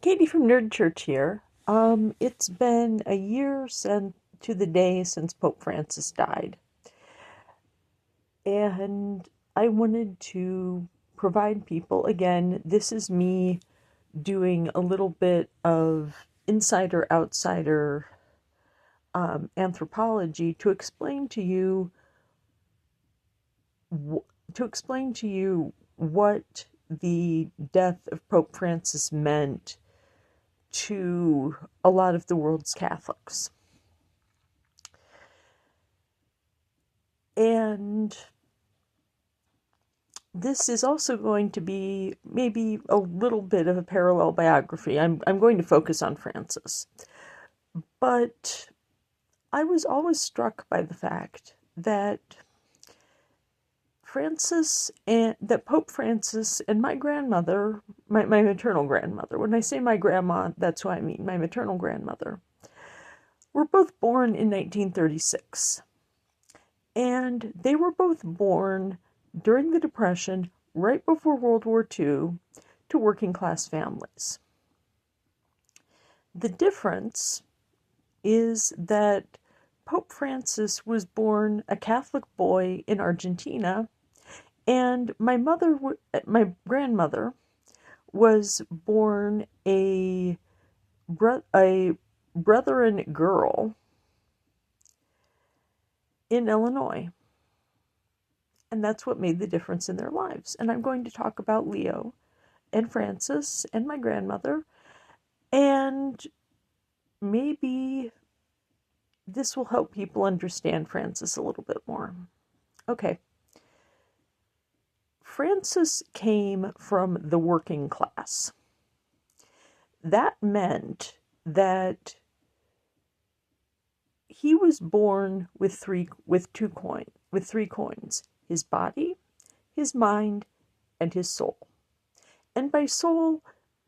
Katie from Nerd Church here. It's been a year since to the day since Pope Francis died, and I wanted to provide people again. This is me doing a little bit of insider outsider anthropology to explain to you what the death of Pope Francis meant to a lot of the world's Catholics. And this is also going to be maybe a little bit of a parallel biography. I'm going to focus on Francis. But I was always struck by the fact that Pope Francis and my grandmother, my maternal grandmother, when I say my grandma, that's who I mean, my maternal grandmother, were both born in 1936. And they were both born during the Depression, right before World War II, to working class families. The difference is that Pope Francis was born a Catholic boy in Argentina, and my grandmother, was born a Brethren girl in Illinois. And that's what made the difference in their lives. And I'm going to talk about Leo and Francis and my grandmother. And maybe this will help people understand Francis a little bit more. Okay. Francis came from the working class. That meant that he was born with three coins: his body, his mind, and his soul. And by soul,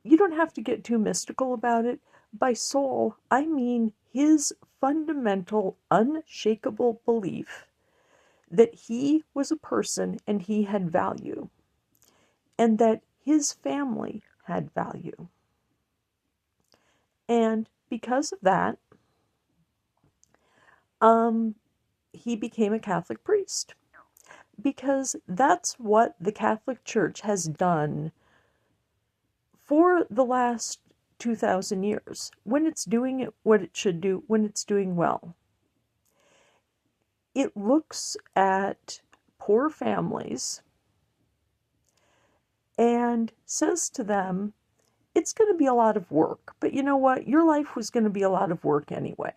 you don't have to get too mystical about it. By soul, I mean his fundamental, unshakable belief that he was a person and he had value, and that his family had value. And because of that, he became a Catholic priest, because that's what the Catholic Church has done for the last 2,000 years, when it's doing what it should do, when it's doing well. It looks at poor families and says to them, it's going to be a lot of work, but you know what? Your life was going to be a lot of work anyway.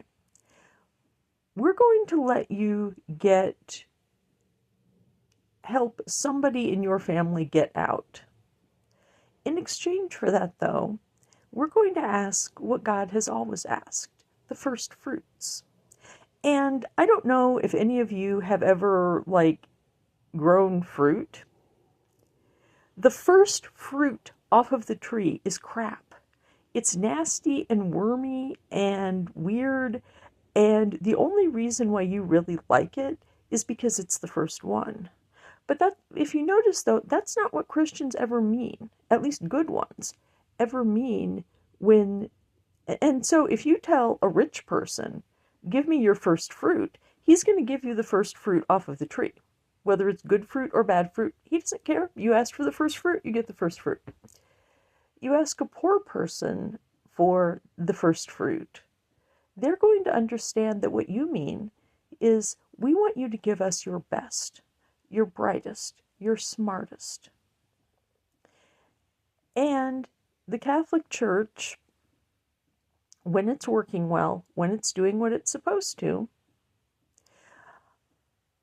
We're going to let you help somebody in your family get out. In exchange for that, though, we're going to ask what God has always asked: the first fruits. And I don't know if any of you have ever, grown fruit. The first fruit off of the tree is crap. It's nasty and wormy and weird, and the only reason why you really like it is because it's the first one. But that, if you notice though, that's not what Christians ever mean, at least good ones, ever mean when. And so if you tell a rich person, give me your first fruit, he's going to give you the first fruit off of the tree. Whether it's good fruit or bad fruit, he doesn't care. You asked for the first fruit, you get the first fruit. You ask a poor person for the first fruit, they're going to understand that what you mean is, we want you to give us your best, your brightest, your smartest. And the Catholic Church, when it's working well, when it's doing what it's supposed to,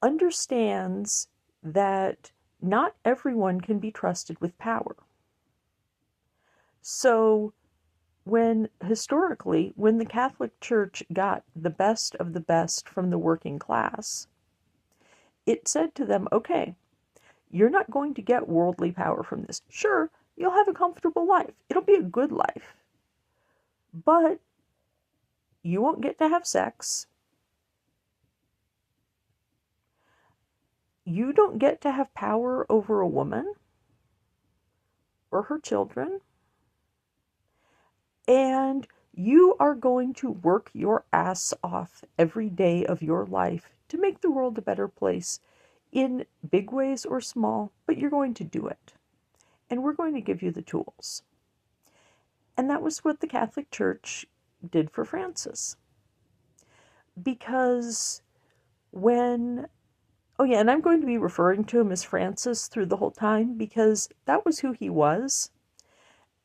understands that not everyone can be trusted with power. So historically, when the Catholic Church got the best of the best from the working class, it said to them, okay, you're not going to get worldly power from this. Sure, you'll have a comfortable life. It'll be a good life. But you won't get to have sex. You don't get to have power over a woman or her children. And you are going to work your ass off every day of your life to make the world a better place in big ways or small, but you're going to do it. And we're going to give you the tools. And that was what the Catholic Church did for Francis. Because when, oh yeah, and I'm going to be referring to him as Francis through the whole time because that was who he was.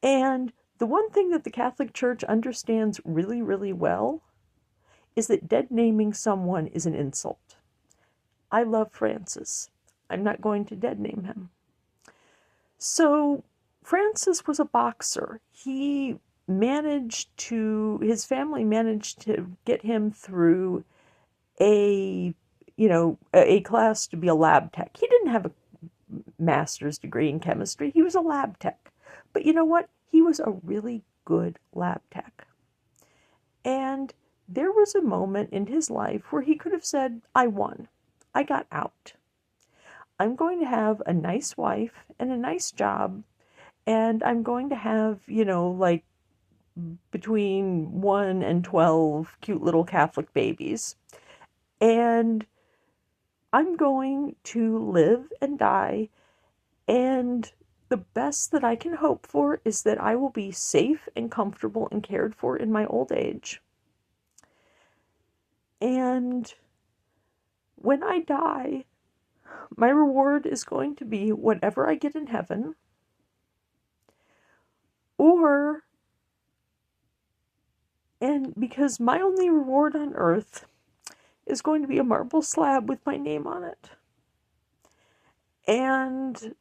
And the one thing that the Catholic Church understands really, really well is that dead naming someone is an insult. I love Francis. I'm not going to dead name him. So Francis was a boxer. His family managed to get him through a class to be a lab tech. He didn't have a master's degree in chemistry. He was a lab tech. But you know what? He was a really good lab tech. And there was a moment in his life where he could have said, I won. I got out. I'm going to have a nice wife and a nice job, and I'm going to have, like between 1 and 12 cute little Catholic babies. And I'm going to live and die, and the best that I can hope for is that I will be safe and comfortable and cared for in my old age. And when I die, my reward is going to be whatever I get in heaven, and because my only reward on earth is going to be a marble slab with my name on it. And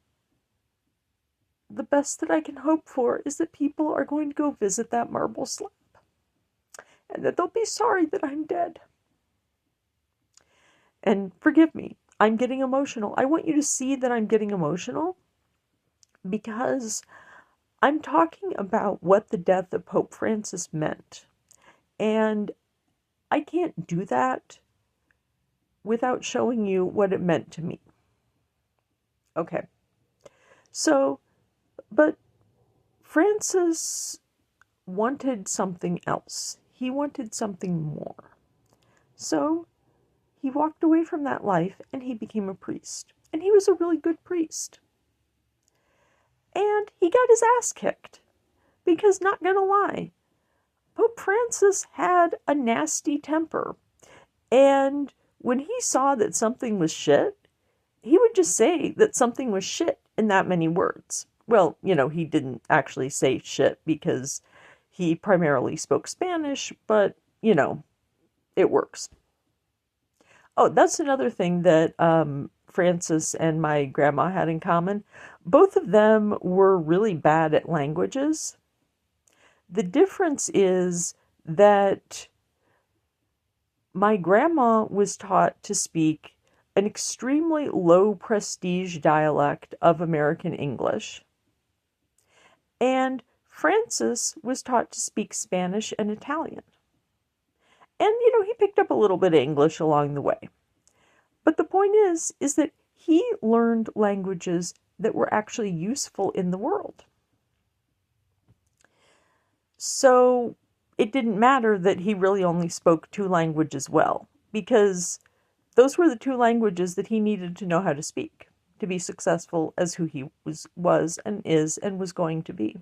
the best that I can hope for is that people are going to go visit that marble slab, and that they'll be sorry that I'm dead. And forgive me, I'm getting emotional. I want you to see that I'm getting emotional because I'm talking about what the death of Pope Francis meant. And I can't do that without showing you what it meant to me. Okay. So, but Francis wanted something else. He wanted something more. So he walked away from that life and he became a priest. And he was a really good priest. And he got his ass kicked. Because, not gonna lie, Pope Francis had a nasty temper. And when he saw that something was shit, he would just say that something was shit in that many words. Well, he didn't actually say shit because he primarily spoke Spanish, but, it works. Oh, that's another thing that Francis and my grandma had in common. Both of them were really bad at languages. The difference is that my grandma was taught to speak an extremely low prestige dialect of American English, and Francis was taught to speak Spanish and Italian. And, he picked up a little bit of English along the way. But the point is that he learned languages that were actually useful in the world. So it didn't matter that he really only spoke 2 languages well, because those were the 2 languages that he needed to know how to speak to be successful as who he was and is and was going to be.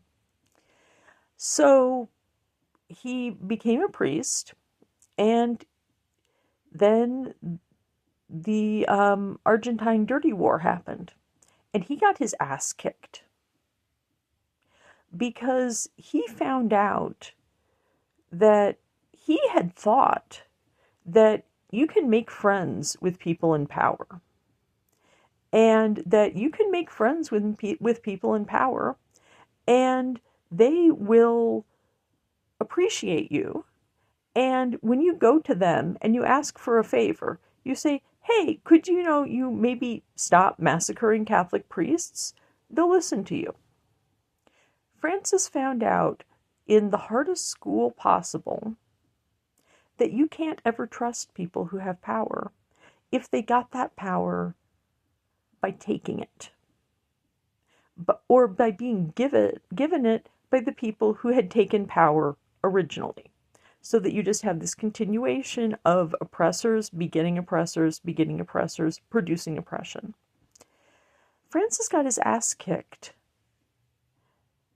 So he became a priest, and then the Argentine Dirty War happened, and he got his ass kicked because he found out that he had thought that you can make friends with people in power, and that you can make friends with people in power, and they will appreciate you. And when you go to them and you ask for a favor, you say, hey, could you maybe stop massacring Catholic priests? They'll listen to you. Francis found out in the hardest school possible that you can't ever trust people who have power if they got that power by taking it, or by being given it by the people who had taken power originally, so that you just have this continuation of oppressors, beginning oppressors, producing oppression. Francis got his ass kicked,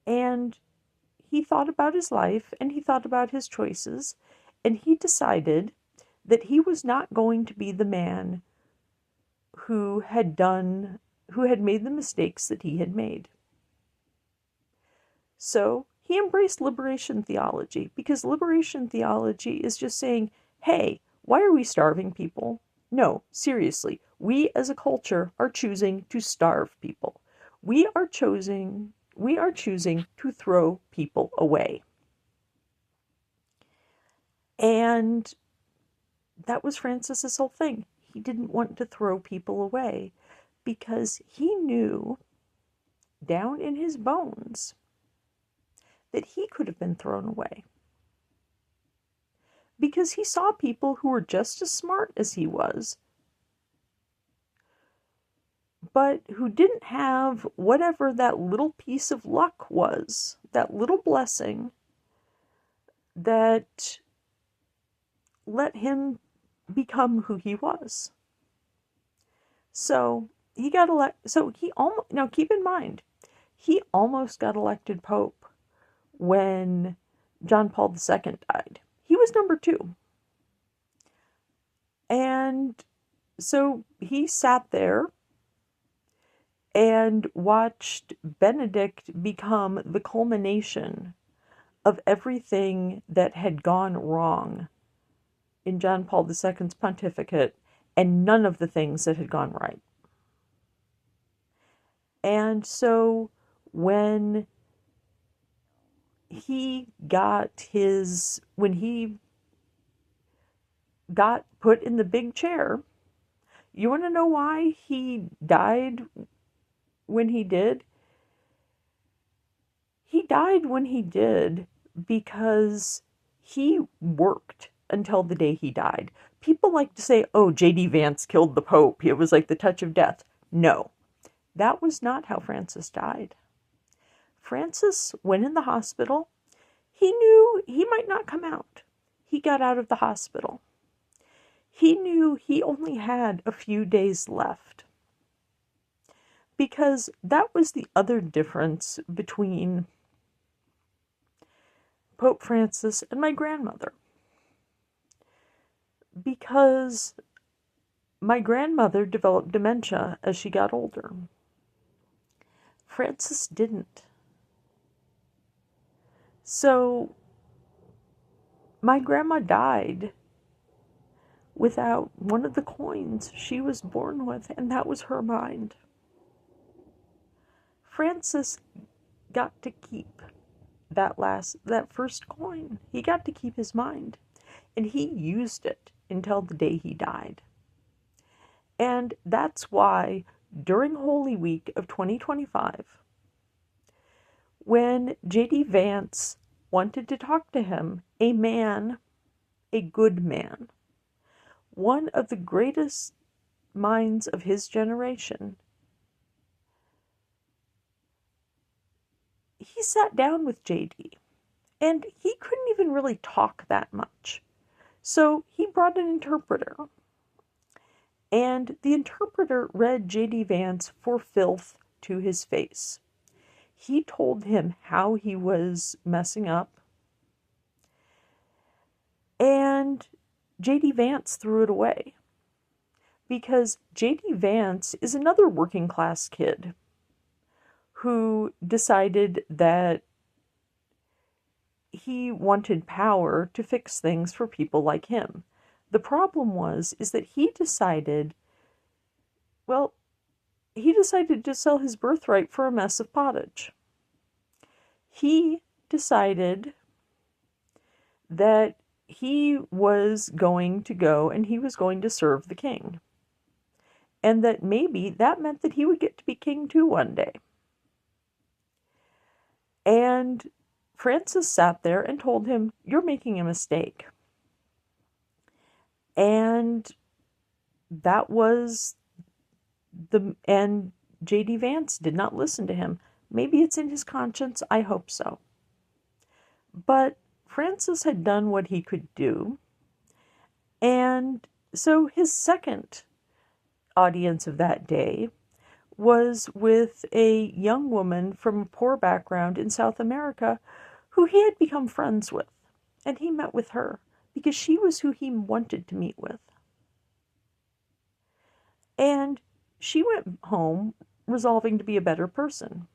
and he thought about his life, and he thought about his choices, and he decided that he was not going to be the man who had made the mistakes that he had made. So he embraced liberation theology, because liberation theology is just saying, hey, why are we starving people? No, seriously, we as a culture are choosing to starve people. We are choosing to throw people away. And that was Francis's whole thing. He didn't want to throw people away because he knew down in his bones that he could have been thrown away. Because he saw people who were just as smart as he was, but who didn't have whatever that little piece of luck was, that little blessing that let him become who he was. So he got elected. So he almost, now keep in mind, he almost got elected Pope when John Paul II died. He was number 2. And so he sat there and watched Benedict become the culmination of everything that had gone wrong in John Paul II's pontificate, and none of the things that had gone right. And so when he got put in the big chair, you want to know why he died when he did? He died when he did because he worked until the day he died. People like to say, oh, J.D. Vance killed the Pope. It was like the touch of death. No, that was not how Francis died. Francis went in the hospital. He knew he might not come out. He got out of the hospital. He knew he only had a few days left. Because that was the other difference between Pope Francis and my grandmother. Because my grandmother developed dementia as she got older. Francis didn't. So my grandma died without one of the coins she was born with, and that was her mind. Francis got to keep that first coin. He got to keep his mind, and he used it until the day he died. And that's why during Holy Week of 2025, when J.D. Vance wanted to talk to him, a man, a good man, one of the greatest minds of his generation, he sat down with J.D. and he couldn't even really talk that much. So he brought an interpreter. And the interpreter read J.D. Vance for filth to his face. He told him how he was messing up. And J.D. Vance threw it away. Because J.D. Vance is another working class kid who decided that he wanted power to fix things for people like him. The problem is that he decided to sell his birthright for a mess of pottage. He decided that he was going to go and he was going to serve the king. And that maybe that meant that he would get to be king too one day. And Francis sat there and told him, "You're making a mistake." And and J.D. Vance did not listen to him. Maybe it's in his conscience. I hope so. But Francis had done what he could do, and so his second audience of that day was with a young woman from a poor background in South America who he had become friends with. And he met with her because she was who he wanted to meet with. And she went home resolving to be a better person.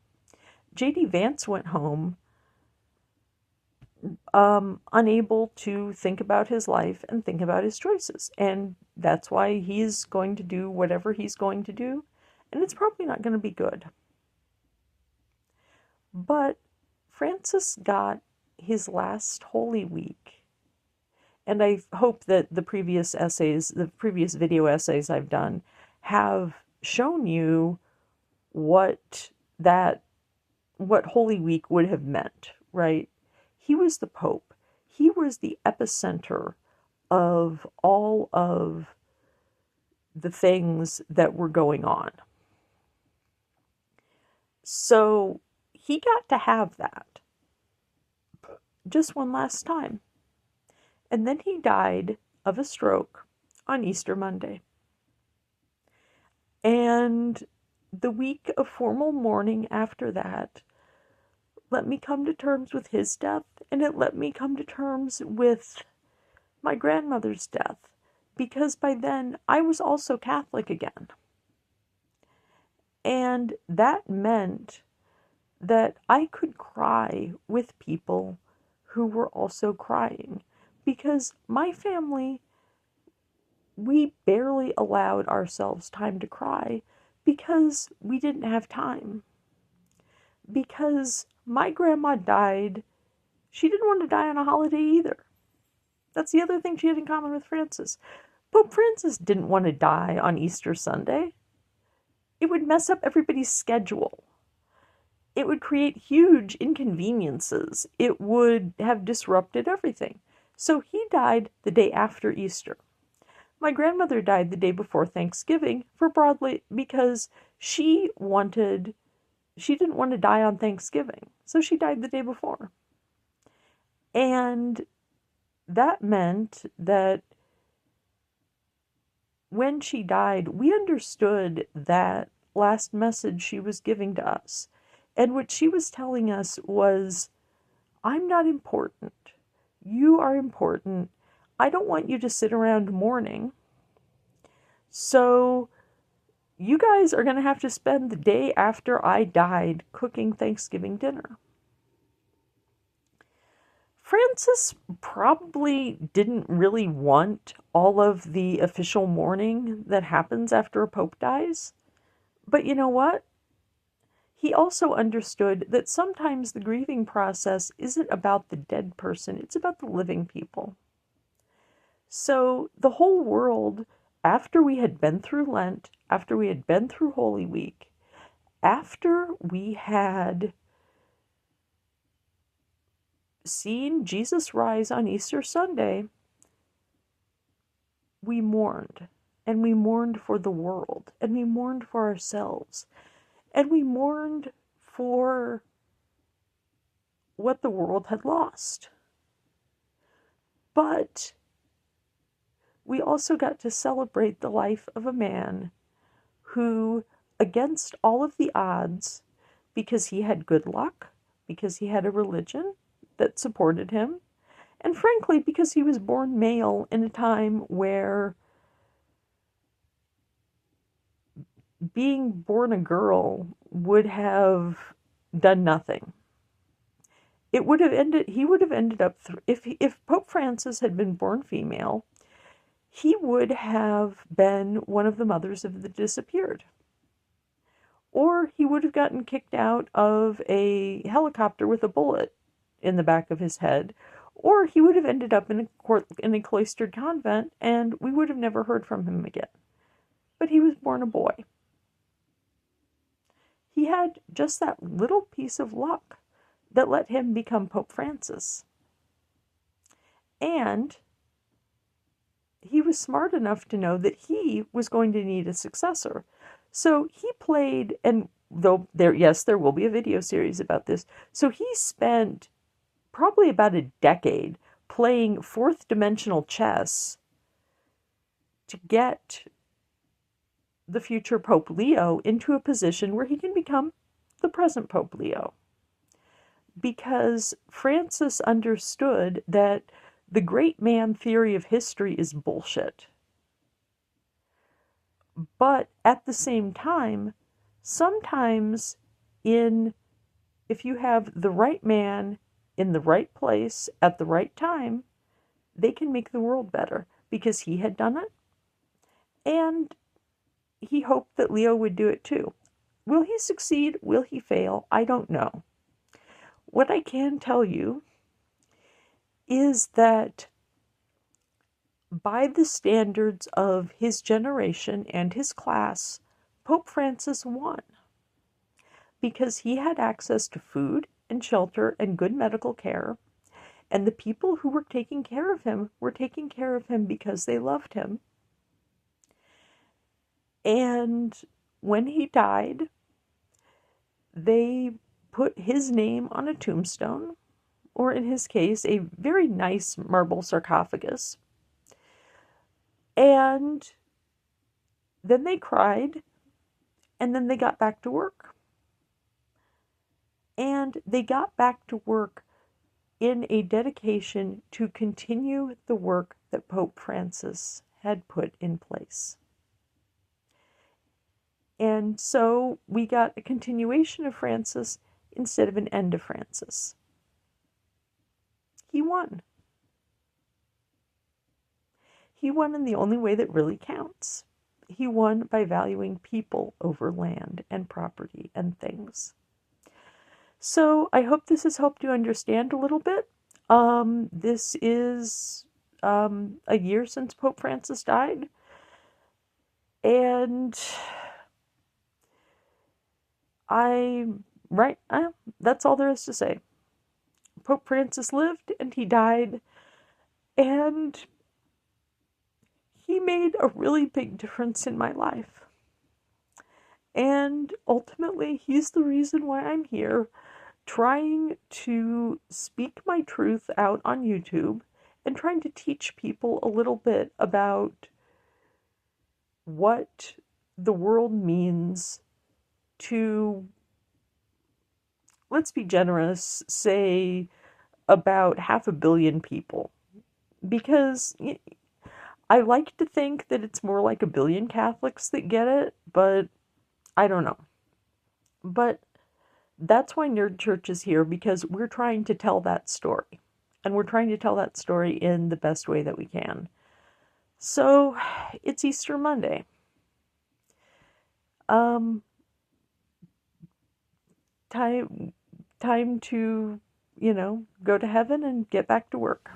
J.D. Vance went home unable to think about his life and think about his choices. And that's why he's going to do whatever he's going to do. And it's probably not going to be good. But Francis got his last Holy Week. And I hope that the previous video essays I've done have shown you what Holy Week would have meant, right? He was the Pope. He was the epicenter of all of the things that were going on. So he got to have that just one last time. And then he died of a stroke on Easter Monday. And the week of formal mourning after that let me come to terms with his death, and it let me come to terms with my grandmother's death, because by then I was also Catholic again. And that meant that I could cry with people who were also crying, because my family, we barely allowed ourselves time to cry because we didn't have time. Because my grandma died, she didn't want to die on a holiday either. That's the other thing she had in common with Francis. Pope Francis didn't want to die on Easter Sunday. It would mess up everybody's schedule. It would create huge inconveniences. It would have disrupted everything. So he died the day after Easter. My grandmother died the day before Thanksgiving because she didn't want to die on Thanksgiving. So she died the day before. And that meant that when she died, we understood that last message she was giving to us. And what she was telling us was, I'm not important. You are important. I don't want you to sit around mourning. So you guys are going to have to spend the day after I died cooking Thanksgiving dinner. Francis probably didn't really want all of the official mourning that happens after a pope dies. But you know what? He also understood that sometimes the grieving process isn't about the dead person, it's about the living people. So the whole world, after we had been through Lent, after we had been through Holy Week, after we had seen Jesus rise on Easter Sunday, we mourned. And we mourned for the world. And we mourned for ourselves. And we mourned for what the world had lost. But we also got to celebrate the life of a man who, against all of the odds, because he had good luck, because he had a religion that supported him, and frankly, because he was born male in a time where being born a girl would have done nothing. He would have ended up, if Pope Francis had been born female, he would have been one of the mothers of the disappeared. Or he would have gotten kicked out of a helicopter with a bullet in the back of his head. Or he would have ended up in a cloistered convent, and we would have never heard from him again. But he was born a boy. He had just that little piece of luck that let him become Pope Francis. And he was smart enough to know that he was going to need a successor. So he played, and there will be a video series about this. So he spent probably about a decade playing fourth dimensional chess to get the future Pope Leo into a position where he can become the present Pope Leo. Because Francis understood that the great man theory of history is bullshit. But at the same time, sometimes if you have the right man in the right place at the right time, they can make the world better, because he had done it, and he hoped that Leo would do it too. Will he succeed? Will he fail? I don't know. What I can tell you is that by the standards of his generation and his class, Pope Francis won, because he had access to food and shelter and good medical care, and the people who were taking care of him were taking care of him because they loved him. And when he died, they put his name on a tombstone, or in his case, a very nice marble sarcophagus. And then they cried, and then they got back to work. And they got back to work in a dedication to continue the work that Pope Francis had put in place. And so we got a continuation of Francis instead of an end of Francis. He won. He won in the only way that really counts. He won by valuing people over land and property and things. So I hope this has helped you understand a little bit. This is a year since Pope Francis died. And that's all there is to say. Pope Francis lived and he died, and he made a really big difference in my life. And ultimately, he's the reason why I'm here, trying to speak my truth out on YouTube and trying to teach people a little bit about what the world means to, let's be generous, say about 500 million people. Because I like to think that it's more like 1 billion Catholics that get it, but I don't know. But that's why Nerd Church is here, because we're trying to tell that story. And we're trying to tell that story in the best way that we can. So, it's Easter Monday. Time to, go to heaven and get back to work.